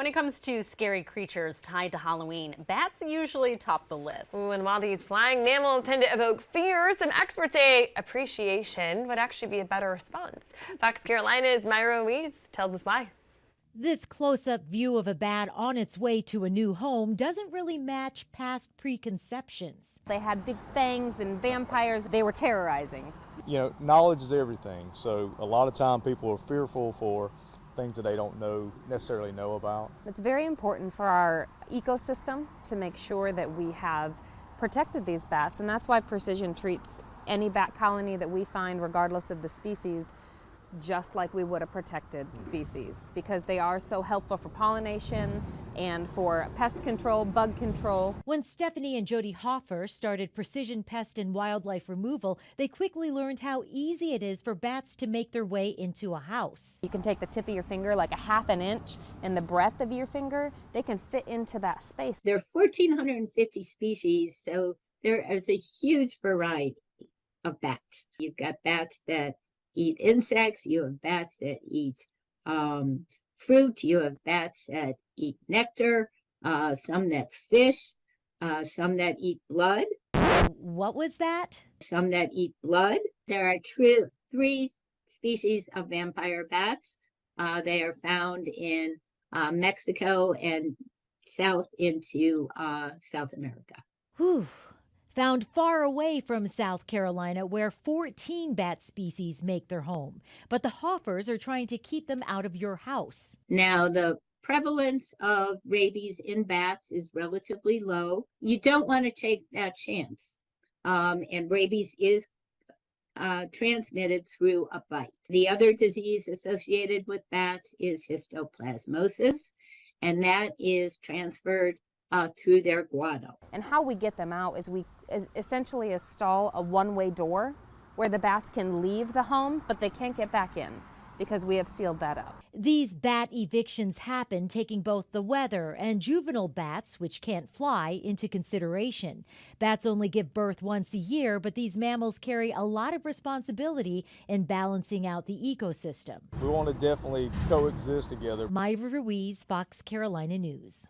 When it comes to scary creatures tied to Halloween, bats usually top the list. Ooh, and while these flying mammals tend to evoke fear, some experts say appreciation would actually be a better response. Fox Carolina's Myra Ruiz tells us why. This close-up view of a bat on its way to a new home doesn't really match past preconceptions. They had big fangs and vampires. They were terrorizing. You know, knowledge is everything. So a lot of time people are fearful for things that they don't necessarily know about. It's very important for our ecosystem to make sure that we have protected these bats, and that's why Precision treats any bat colony that we find, regardless of the species, just like we would a protected species, because they are so helpful for pollination and for pest control, bug control. When Stephanie and Jody Hoffer started Precision Pest and Wildlife Removal, they quickly learned how easy it is for bats to make their way into a house. You can take the tip of your finger, like a half an inch, and the breadth of your finger, they can fit into that space. There are 1,450 species, so there is a huge variety of bats. You've got bats that eat insects, you have bats that eat fruit, you have bats that eat nectar, some that fish, some that eat blood. What was that? Some that eat blood. There are three species of vampire bats. They are found in Mexico and south into South America. Whew. Found far away from South Carolina, where 14 bat species make their home. But the Hoffers are trying to keep them out of your house. Now, the prevalence of rabies in bats is relatively low. You don't want to take that chance. And rabies is transmitted through a bite. The other disease associated with bats is histoplasmosis, and that is transferred through their guano. And how we get them out is we essentially install a one-way door where the bats can leave the home, but they can't get back in because we have sealed that up. These bat evictions happen taking both the weather and juvenile bats, which can't fly, into consideration. Bats only give birth once a year, but these mammals carry a lot of responsibility in balancing out the ecosystem. We want to definitely coexist together. Myra Ruiz, Fox Carolina News.